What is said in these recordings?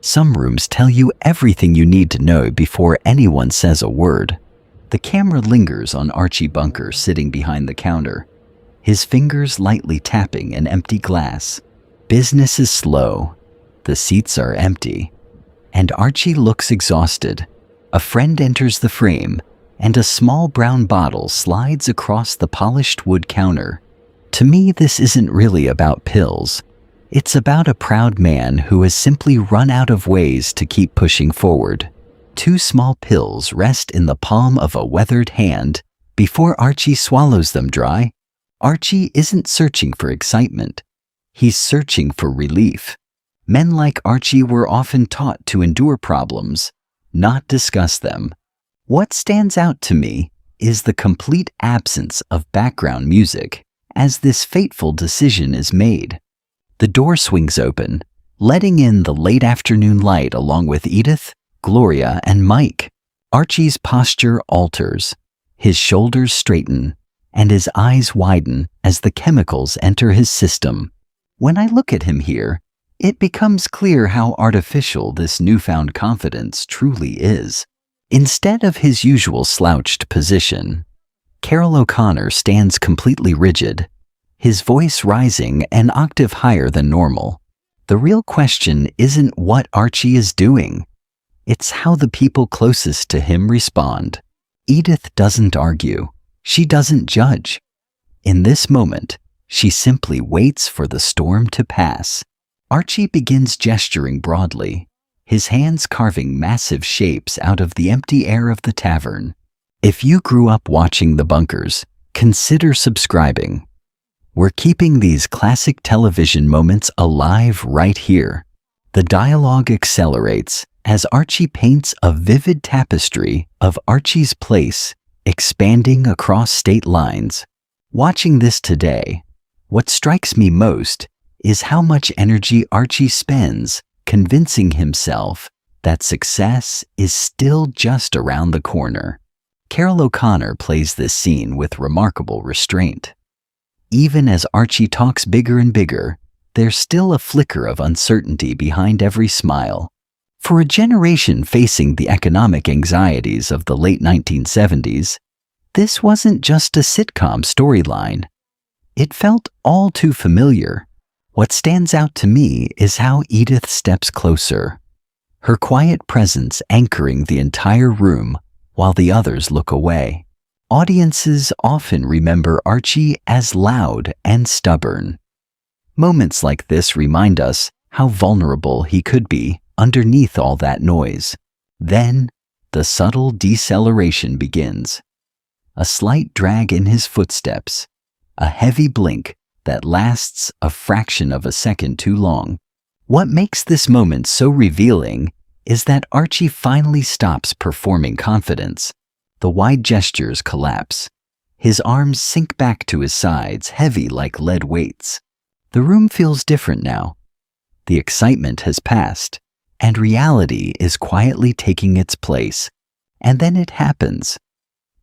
Some rooms tell you everything you need to know before anyone says a word. The camera lingers on Archie Bunker sitting behind the counter, his fingers lightly tapping an empty glass. Business is slow. The seats are empty. And Archie looks exhausted. A friend enters the frame, and a small brown bottle slides across the polished wood counter. To me, this isn't really about pills. It's about a proud man who has simply run out of ways to keep pushing forward. 2 small pills rest in the palm of a weathered hand before Archie swallows them dry. Archie isn't searching for excitement. He's searching for relief. Men like Archie were often taught to endure problems, not discuss them. What stands out to me is the complete absence of background music as this fateful decision is made. The door swings open, letting in the late afternoon light along with Edith, Gloria, and Mike. Archie's posture alters. His shoulders straighten, and his eyes widen as the chemicals enter his system. When I look at him here, it becomes clear how artificial this newfound confidence truly is. Instead of his usual slouched position, Carol O'Connor stands completely rigid, his voice rising an octave higher than normal. The real question isn't what Archie is doing. It's how the people closest to him respond. Edith doesn't argue. She doesn't judge. In this moment, she simply waits for the storm to pass. Archie begins gesturing broadly, his hands carving massive shapes out of the empty air of the tavern. If you grew up watching The Bunkers, consider subscribing. We're keeping these classic television moments alive right here. The dialogue accelerates as Archie paints a vivid tapestry of Archie's place, expanding across state lines. Watching this today, what strikes me most is how much energy Archie spends convincing himself that success is still just around the corner. Carol O'Connor plays this scene with remarkable restraint. Even as Archie talks bigger and bigger, there's still a flicker of uncertainty behind every smile. For a generation facing the economic anxieties of the late 1970s, this wasn't just a sitcom storyline. It felt all too familiar. What stands out to me is how Edith steps closer, her quiet presence anchoring the entire room while the others look away. Audiences often remember Archie as loud and stubborn. Moments like this remind us how vulnerable he could be underneath all that noise. Then, the subtle deceleration begins. A slight drag in his footsteps, a heavy blink that lasts a fraction of a second too long. What makes this moment so revealing is that Archie finally stops performing confidence. The wide gestures collapse. His arms sink back to his sides, heavy like lead weights. The room feels different now. The excitement has passed, and reality is quietly taking its place. And then it happens.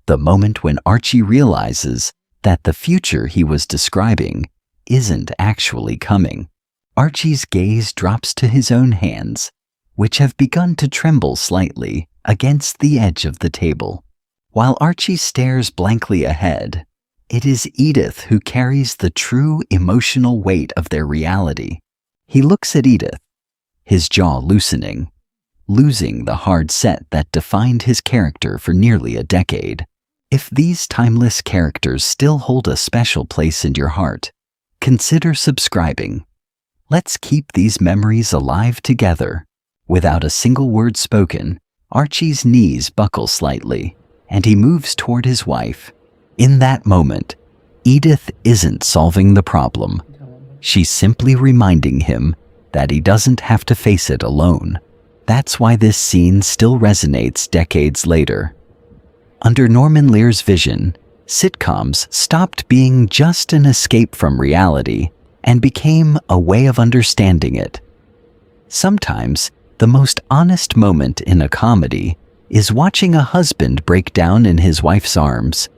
The moment when Archie realizes that the future he was describing isn't actually coming. Archie's gaze drops to his own hands, which have begun to tremble slightly against the edge of the table. While Archie stares blankly ahead, it is Edith who carries the true emotional weight of their reality. He looks at Edith, his jaw loosening, losing the hard set that defined his character for nearly a decade. If these timeless characters still hold a special place in your heart, consider subscribing. Let's keep these memories alive together. Without a single word spoken, Archie's knees buckle slightly, and he moves toward his wife. In that moment, Edith isn't solving the problem. She's simply reminding him that he doesn't have to face it alone. That's why this scene still resonates decades later. Under Norman Lear's vision, sitcoms stopped being just an escape from reality and became a way of understanding it. Sometimes, the most honest moment in a comedy is watching a husband break down in his wife's arms,